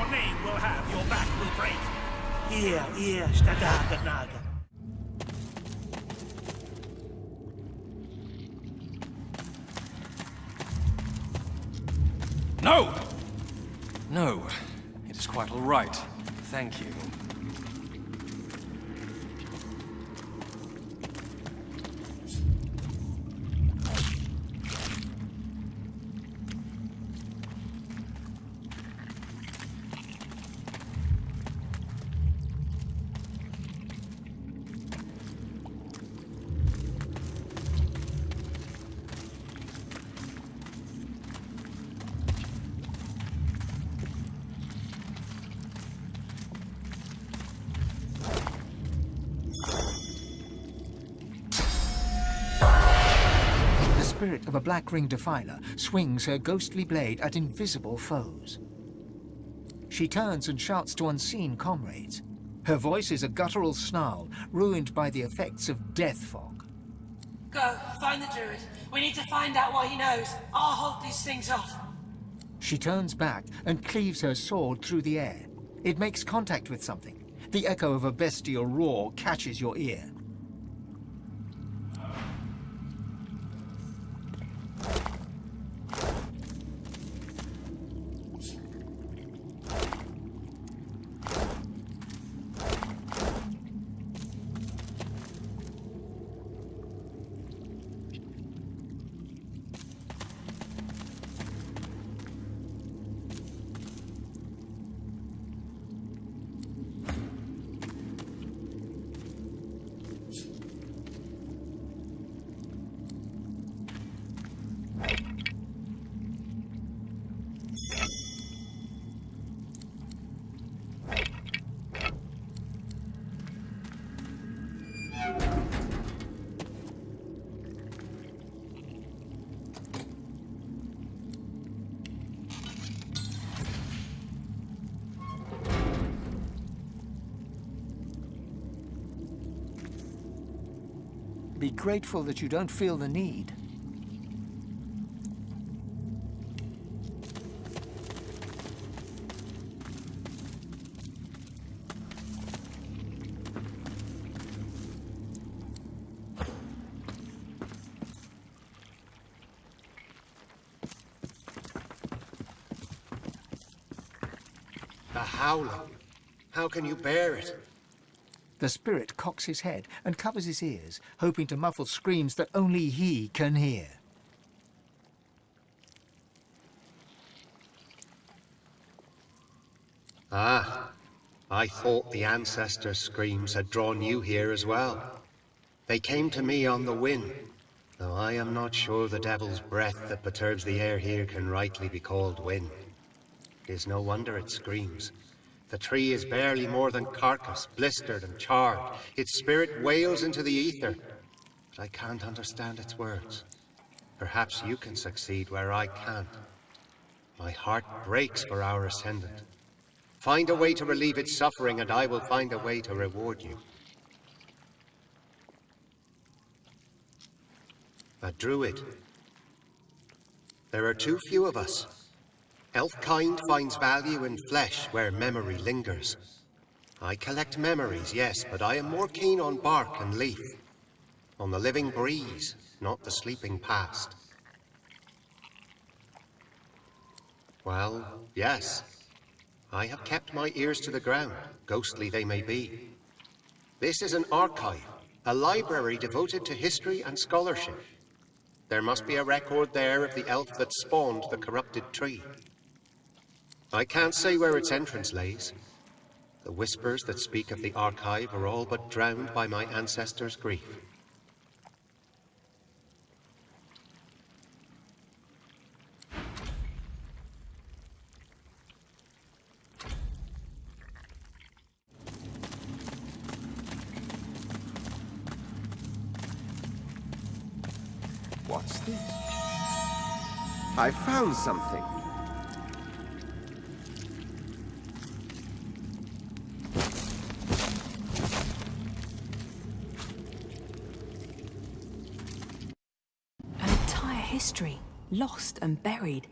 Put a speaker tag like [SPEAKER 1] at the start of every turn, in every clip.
[SPEAKER 1] name will have, your back will break.
[SPEAKER 2] Hier, stadaga naga.
[SPEAKER 3] No! No, it is quite all right. Thank you.
[SPEAKER 4] The spirit of a black-ringed defiler swings her ghostly blade at invisible foes. She turns and shouts to unseen comrades. Her voice is a guttural snarl, ruined by the effects of death fog.
[SPEAKER 5] Go, find the druid. We need to find out what he knows. I'll hold these things off.
[SPEAKER 4] She turns back and cleaves her sword through the air. It makes contact with something. The echo of a bestial roar catches your ear. Be grateful that you don't feel the need.
[SPEAKER 6] The howling. How can you bear it?
[SPEAKER 4] The spirit cocks his head and covers his ears, hoping to muffle screams that only he can hear.
[SPEAKER 6] Ah, I thought the ancestors' screams had drawn you here as well. They came to me on the wind, though I am not sure the devil's breath that perturbs the air here can rightly be called wind. It is no wonder it screams. The tree is barely more than carcass, blistered and charred. Its spirit wails into the ether, but I can't understand its words. Perhaps you can succeed where I can't. My heart breaks for our ascendant. Find a way to relieve its suffering, and I will find a way to reward you. A druid. There are too few of us. Elf-kind finds value in flesh where memory lingers. I collect memories, yes, but I am more keen on bark and leaf. On the living breeze, not the sleeping past. Well, yes. I have kept my ears to the ground, ghostly they may be. This is an archive, a library devoted to history and scholarship. There must be a record there of the elf that spawned the corrupted tree. I can't say where its entrance lays. The whispers that speak of the archive are all but drowned by my ancestors' grief.
[SPEAKER 7] What's this? I found something.
[SPEAKER 8] An entire history, lost and buried.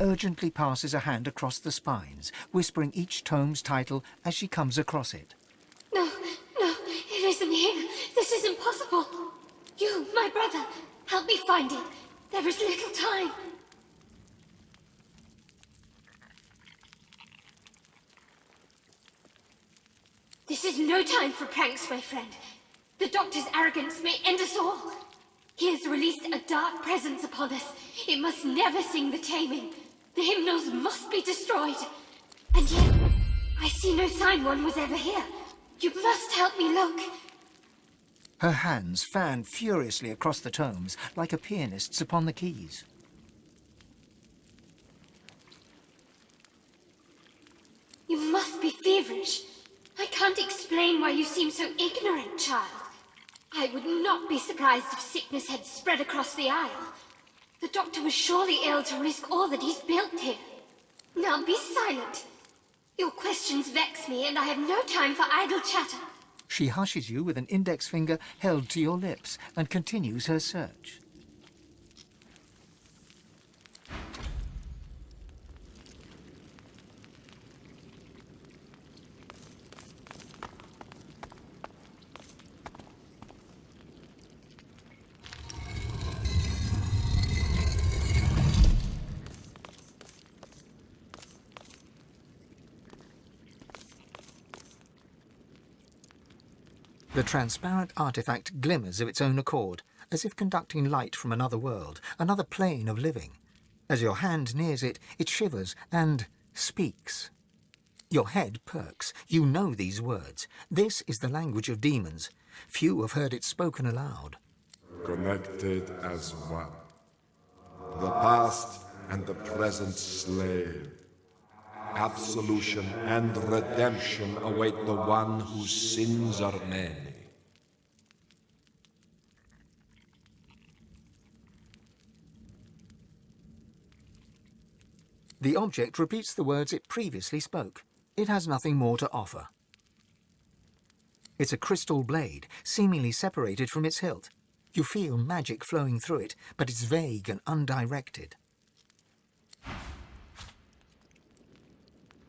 [SPEAKER 4] urgently passes a hand across the spines, whispering each tome's title as she comes across it.
[SPEAKER 9] No, no, it isn't here. This is impossible. You, my brother, help me find it. There is little time. This is no time for pranks, my friend. The Doctor's arrogance may end us all. He has released a dark presence upon us. It must never sing the taming. The hymnals must be destroyed. And yet, I see no sign one was ever here. You must help me look.
[SPEAKER 4] Her hands fan furiously across the tomes, like a pianist's upon the keys.
[SPEAKER 9] You must be feverish. I can't explain why you seem so ignorant, child. I would not be surprised if sickness had spread across the Isle. The Doctor was surely ill to risk all that he's built here. Now be silent. Your questions vex me, and I have no time for idle chatter.
[SPEAKER 4] She hushes you with an index finger held to your lips and continues her search. The transparent artifact glimmers of its own accord, as if conducting light from another world, another plane of living. As your hand nears it, it shivers and speaks. Your head perks. You know these words. This is the language of demons. Few have heard it spoken aloud.
[SPEAKER 10] Connected as one. The past and the present slave. Absolution and redemption await the one whose sins are many.
[SPEAKER 4] The object repeats the words it previously spoke. It has nothing more to offer. It's a crystal blade, seemingly separated from its hilt. You feel magic flowing through it, but it's vague and undirected.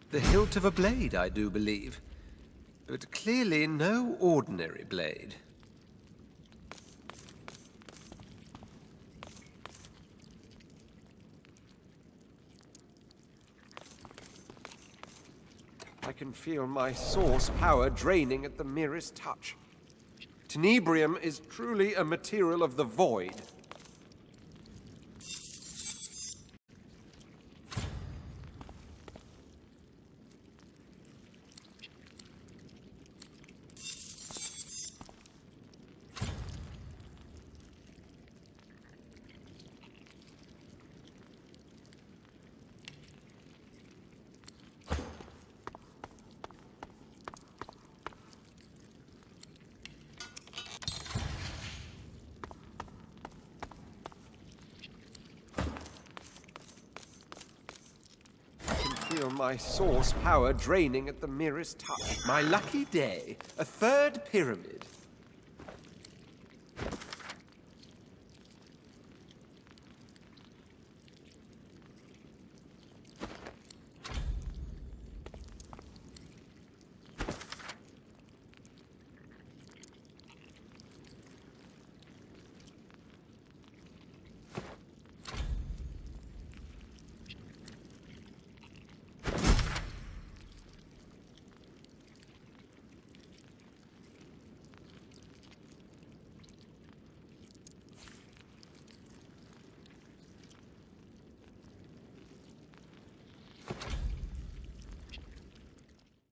[SPEAKER 11] The hilt of a blade, I do believe. But clearly no ordinary blade. I can feel my source power draining at the merest touch. Tenebrium is truly a material of the void. Feel my source power draining at the merest touch. My lucky day. A third pyramid.